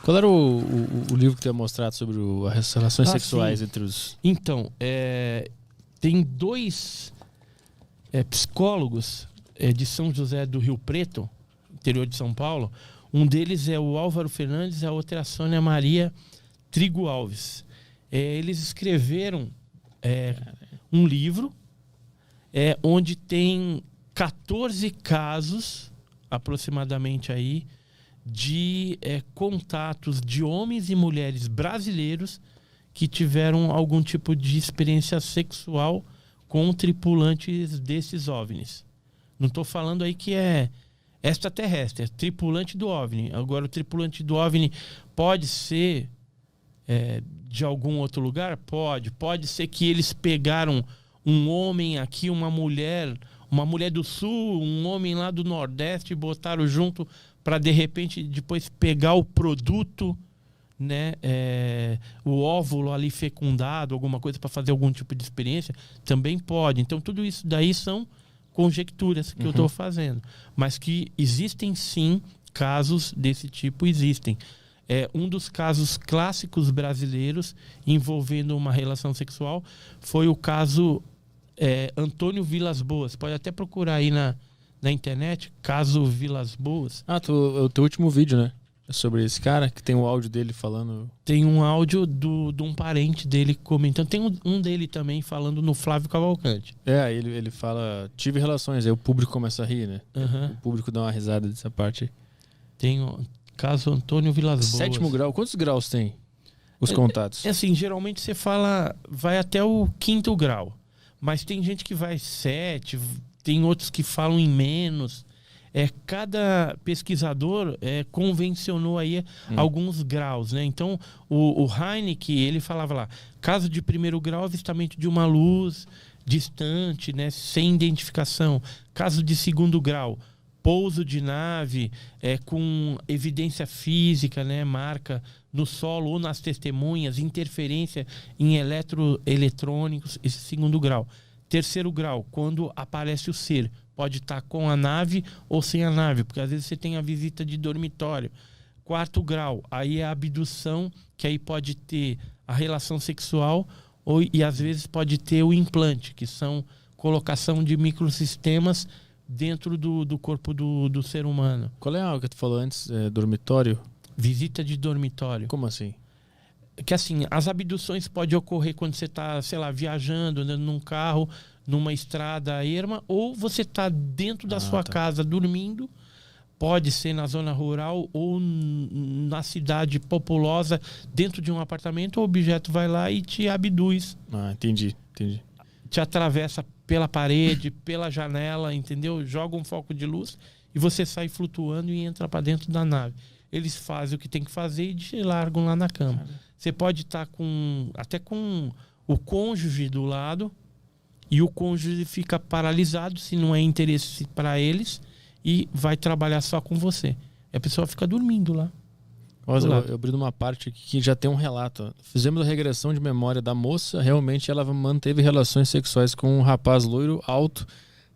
Qual era o livro que tu ia mostrar sobre as relações sexuais entre os... Então, tem dois psicólogos de São José do Rio Preto, interior de São Paulo. Um deles é o Álvaro Fernandes, a outra é a Sônia Maria Trigo Alves. Eles escreveram um livro onde tem 14 casos, aproximadamente aí, de contatos de homens e mulheres brasileiros que tiveram algum tipo de experiência sexual com tripulantes desses OVNIs. Não estou falando aí que é extraterrestre, é tripulante do OVNI. Agora, o tripulante do OVNI pode ser de algum outro lugar? Pode ser que eles pegaram um homem aqui, uma mulher do sul, um homem lá do nordeste, e botaram junto para de repente depois pegar o produto, né, o óvulo ali fecundado, alguma coisa para fazer algum tipo de experiência. Também pode. Então tudo isso daí são conjecturas que eu estou fazendo, mas que existem sim casos desse tipo, existem. Um dos casos clássicos brasileiros envolvendo uma relação sexual foi o caso Antônio Vilas Boas. Pode até procurar aí na internet, caso Vilas Boas. O teu último vídeo, né? É sobre esse cara, que tem o áudio dele falando... Tem um áudio de um parente dele comentando. Tem um dele também falando no Flávio Cavalcante. Ele fala, tive relações, aí o público começa a rir, né? O público dá uma risada dessa parte. Tem o caso Antônio Vilas Boas. 7º grau, quantos graus tem os contatos? Assim, geralmente você fala, vai até o 5º grau. Mas tem gente que vai 7, tem outros que falam em menos. Cada pesquisador convencionou aí alguns graus, né? Então, o Heineck, ele falava lá, caso de 1º grau, avistamento de uma luz distante, né? Sem identificação. Caso de 2º grau, pouso de nave com evidência física, né? Marca no solo ou nas testemunhas, interferência em eletrônicos, esse 2º grau. 3º grau, quando aparece o ser, pode estar com a nave ou sem a nave, porque às vezes você tem a visita de dormitório. 4º grau, aí é a abdução, que aí pode ter a relação sexual e às vezes pode ter o implante, que são colocação de microsistemas dentro do corpo do ser humano. Qual é a que tu falou antes? Dormitório? Visita de dormitório. Como assim? Que assim, as abduções podem ocorrer quando você está, sei lá, viajando, andando num carro, numa estrada erma, ou você está dentro da sua casa dormindo. Pode ser na zona rural ou na cidade populosa, dentro de um apartamento, o objeto vai lá e te abduz. Entendi. Te atravessa pela parede, pela janela, entendeu? Joga um foco de luz e você sai flutuando e entra para dentro da nave. Eles fazem o que tem que fazer e te largam lá na cama. Você pode estar até com o cônjuge do lado e o cônjuge fica paralisado se não é interesse para eles e vai trabalhar só com você. E a pessoa fica dormindo lá. Eu abri uma parte aqui que já tem um relato. Fizemos a regressão de memória da moça. Realmente ela manteve relações sexuais com um rapaz loiro, alto,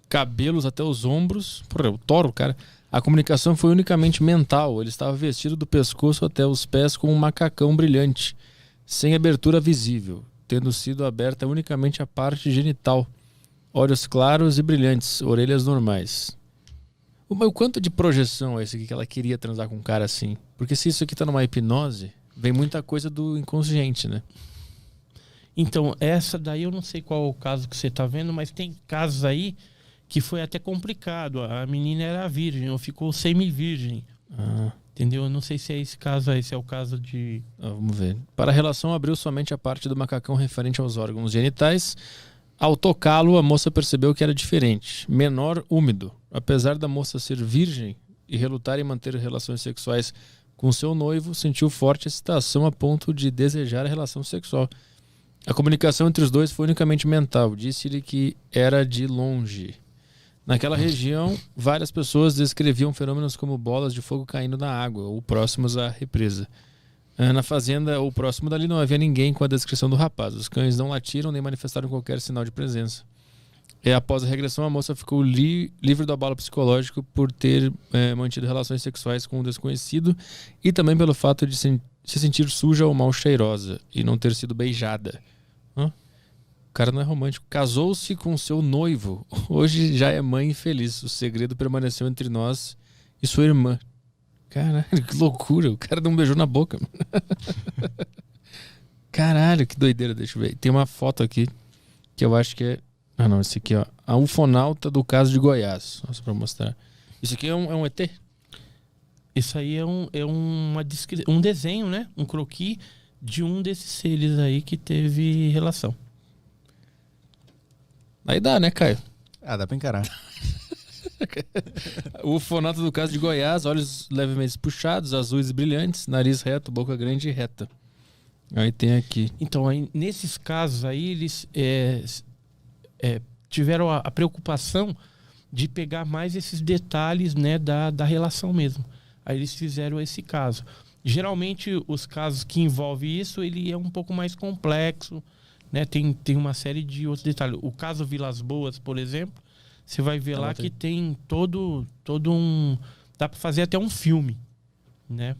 cabelos até os ombros. Eu toro o cara. A comunicação foi unicamente mental. Ele estava vestido do pescoço até os pés com um macacão brilhante, sem abertura visível, tendo sido aberta unicamente a parte genital. Olhos claros e brilhantes, orelhas normais. O quanto de projeção é esse aqui que ela queria transar com um cara assim? Porque se isso aqui tá numa hipnose, vem muita coisa do inconsciente, né? Então, essa daí eu não sei qual é o caso que você tá vendo, mas tem casos aí que foi até complicado. A menina era virgem, ou ficou semi-virgem. Entendeu? Eu não sei se é esse caso aí, se é o caso de... Vamos ver. Para a relação, abriu somente a parte do macacão referente aos órgãos genitais. Ao tocá-lo, a moça percebeu que era diferente. Menor, úmido. Apesar da moça ser virgem e relutar em manter relações sexuais com seu noivo, sentiu forte excitação a ponto de desejar a relação sexual. A comunicação entre os dois foi unicamente mental. Disse-lhe que era de longe. Naquela região, várias pessoas descreviam fenômenos como bolas de fogo caindo na água ou próximos à represa. Na fazenda ou próximo dali não havia ninguém com a descrição do rapaz. Os cães não latiram nem manifestaram qualquer sinal de presença. Após a regressão, a moça ficou livre do abalo psicológico por ter mantido relações sexuais com um desconhecido e também pelo fato de se sentir suja ou mal cheirosa e não ter sido beijada. O cara não é romântico. Casou-se com seu noivo. Hoje já é mãe infeliz. O segredo permaneceu entre nós e sua irmã. Caralho, que loucura. O cara deu um beijo na boca. Caralho, que doideira. Deixa eu ver. Tem uma foto aqui que eu acho que é... Ah, não, esse aqui, ó. A ufonauta do caso de Goiás. Nossa, pra mostrar. Isso aqui é um ET? Isso aí é um desenho, né? Um croquis de um desses seres aí que teve relação. Aí dá, né, Caio? Dá pra encarar. O ufonauta do caso de Goiás, olhos levemente puxados, azuis e brilhantes, nariz reto, boca grande e reta. Aí tem aqui. Então, aí, nesses casos aí, eles tiveram a preocupação de pegar mais esses detalhes, né, da relação mesmo. Aí eles fizeram esse caso. Geralmente, os casos que envolvem isso, ele é um pouco mais complexo, né? Tem uma série de outros detalhes. O caso Vilas Boas, por exemplo, você vai ver lá que tem todo um... Dá para fazer até um filme, né?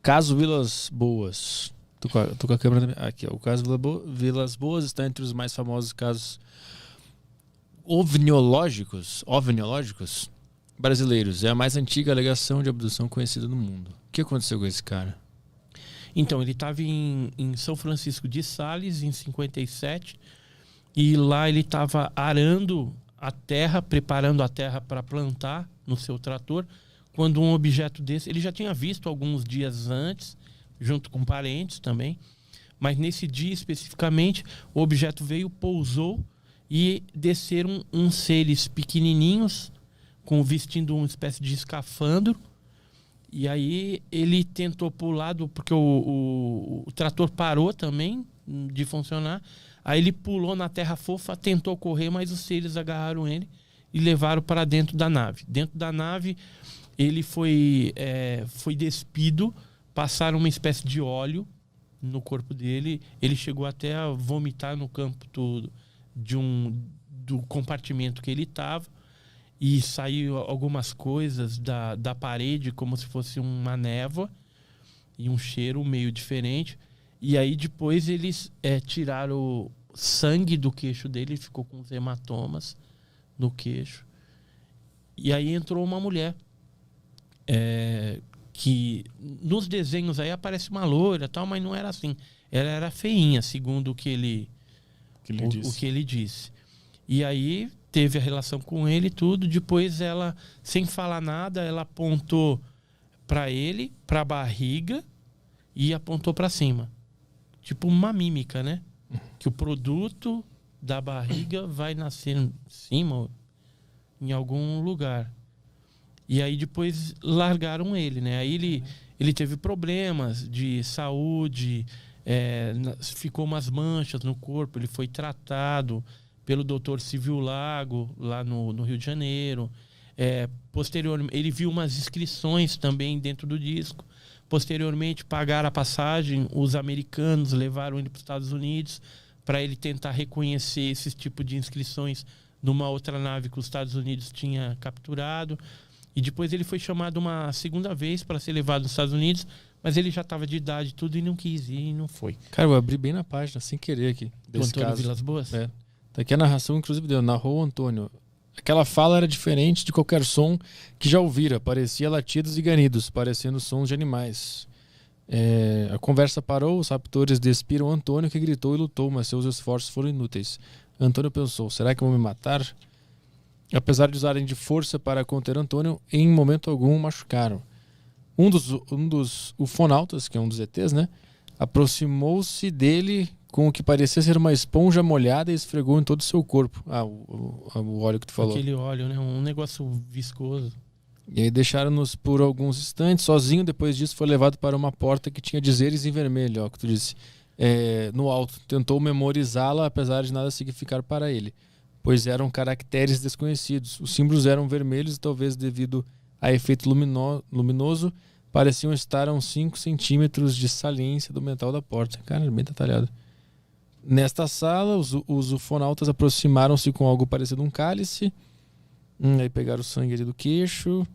Caso Vilas Boas. Tô com a câmera aqui, ó. O caso Vilas Boas está entre os mais famosos casos ovniológicos brasileiros. É a mais antiga alegação de abdução conhecida no mundo. O que aconteceu com esse cara? Então, ele estava em São Francisco de Sales, em 57, e lá ele estava arando a terra, preparando a terra para plantar no seu trator, quando um objeto desse, ele já tinha visto alguns dias antes, junto com parentes também, mas nesse dia especificamente, o objeto veio, pousou e desceram uns seres pequenininhos, vestindo uma espécie de escafandro. E aí ele tentou pular, porque o trator parou também de funcionar. Aí ele pulou na terra fofa, tentou correr, mas os seres agarraram ele e levaram para dentro da nave. Dentro da nave ele foi despido, passaram uma espécie de óleo no corpo dele. Ele chegou até a vomitar no campo do compartimento que ele estava. E saiu algumas coisas da parede, como se fosse uma névoa e um cheiro meio diferente. E aí depois eles tiraram o sangue do queixo dele, ficou com os hematomas no queixo. E aí entrou uma mulher que nos desenhos aí aparece uma loira, tal, mas não era assim. Ela era feinha, segundo o que ele disse. E aí teve a relação com ele e tudo. Depois ela, sem falar nada, ela apontou para ele, para a barriga e apontou para cima. Tipo uma mímica, né? Que o produto da barriga vai nascer em cima, em algum lugar. E aí depois largaram ele, né? Aí ele teve problemas de saúde, ficou umas manchas no corpo, ele foi tratado pelo Dr. Silvio Lago, lá no Rio de Janeiro. Posteriormente, ele viu umas inscrições também dentro do disco. Posteriormente, pagaram a passagem, os americanos levaram ele para os Estados Unidos para ele tentar reconhecer esse tipo de inscrições numa outra nave que os Estados Unidos tinha capturado. E depois ele foi chamado uma segunda vez para ser levado aos Estados Unidos, mas ele já estava de idade e tudo e não quis ir e não foi. Cara, eu abri bem na página, sem querer aqui. Desse caso. Vilas Boas? Tá aqui a narração, inclusive, narrou o Antônio. Aquela fala era diferente de qualquer som que já ouvira. Parecia latidos e ganidos, parecendo sons de animais. A conversa parou, os raptores despiram Antônio, que gritou e lutou, mas seus esforços foram inúteis. Antônio pensou, será que vão me matar? Apesar de usarem de força para conter Antônio, em momento algum o machucaram. Um dos ufonautas, que é um dos ETs, né, aproximou-se dele com o que parecia ser uma esponja molhada e esfregou em todo o seu corpo. O óleo que tu falou. Aquele óleo, né? Um negócio viscoso. E aí deixaram-nos por alguns instantes sozinho. Depois disso foi levado para uma porta que tinha dizeres em vermelho, ó, que tu disse, no alto. Tentou memorizá-la, apesar de nada significar para ele, pois eram caracteres desconhecidos. Os símbolos eram vermelhos e talvez devido a efeito luminoso pareciam estar a uns 5 centímetros de saliência do metal da porta. Cara, bem detalhado. Nesta sala, os ufonautas aproximaram-se com algo parecido a um cálice. Aí pegaram o sangue ali do queixo.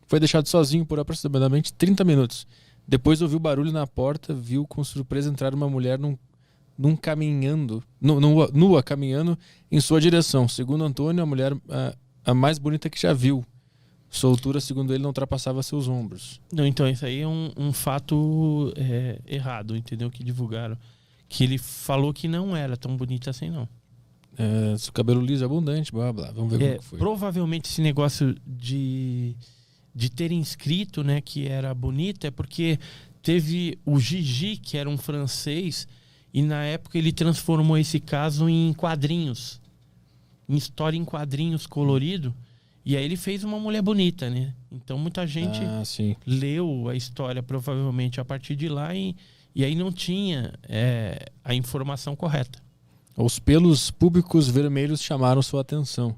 Foi deixado sozinho por aproximadamente 30 minutos. Depois ouviu barulho na porta, viu com surpresa entrar uma mulher nua caminhando em sua direção. Segundo Antônio, a mulher a mais bonita que já viu. Sua altura, segundo ele, não ultrapassava seus ombros. Não, então isso aí é um fato errado, entendeu? Que divulgaram. Que ele falou que não era tão bonita assim, não. Seu cabelo liso e abundante, blá blá. Vamos ver como que foi. Provavelmente esse negócio de terem escrito, né, que era bonita é porque teve o Gigi, que era um francês, e na época ele transformou esse caso em quadrinhos. Em história em quadrinhos colorido. E aí ele fez uma mulher bonita, né? Então muita gente leu a história provavelmente a partir de lá e aí não tinha a informação correta. Os pelos públicos vermelhos chamaram sua atenção.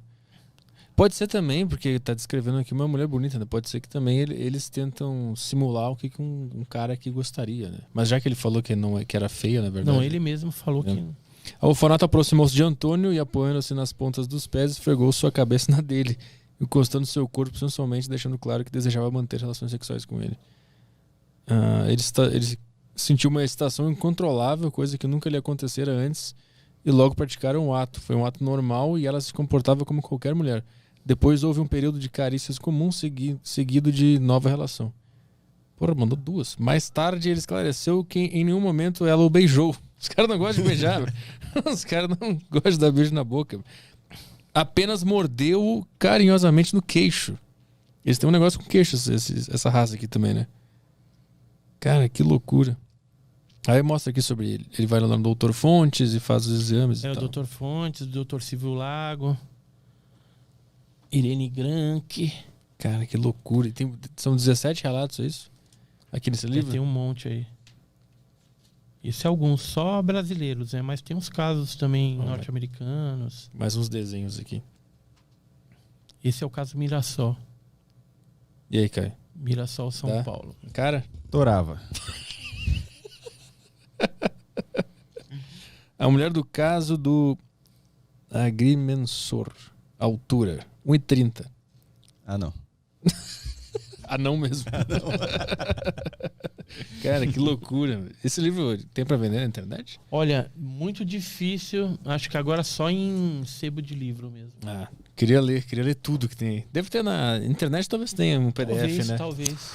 Pode ser também, porque está descrevendo aqui uma mulher bonita, né? Pode ser que também eles tentam simular o que um cara aqui gostaria, né? Mas já que ele falou que era feia, na verdade... Não, ele mesmo falou que... O ufonato aproximou-se de Antônio e, apoiando-se nas pontas dos pés, esfregou sua cabeça na dele, encostando seu corpo sensualmente, deixando claro que desejava manter relações sexuais com ele. Ele sentiu uma excitação incontrolável, coisa que nunca lhe acontecera antes, e logo praticaram o ato. Foi um ato normal e ela se comportava como qualquer mulher. Depois houve um período de carícias comum seguido de nova relação. Porra, mandou 2. Mais tarde ele esclareceu que em nenhum momento ela o beijou. Os caras não gostam de beijar. Os caras não gostam de dar beijo na boca. Apenas mordeu carinhosamente no queixo. Eles têm um negócio com queixo, essa raça aqui também, né? Cara, que loucura. Aí mostra aqui sobre ele. Ele vai lá no Dr. Fontes e faz os exames. O Dr. Fontes, o Dr. Silvio Lago, Irene Granke. Cara, que loucura. São 17 relatos, é isso? Aqui nesse livro? Tem um monte aí. Isso é alguns, só brasileiros, né? Mas tem uns casos também norte-americanos. Mais uns desenhos aqui. Esse é o caso Mirassol. E aí, Caio? Mirassol, São Paulo. Cara? Torava. A mulher do caso do agrimensor. Altura, 1,30. Ah, não. Não mesmo. Cara, que loucura. Esse livro tem pra vender na internet? Olha, muito difícil. Acho que agora só em sebo de livro mesmo. Queria ler tudo que tem aí. Deve ter na internet, talvez tenha um PDF, talvez, né? Talvez.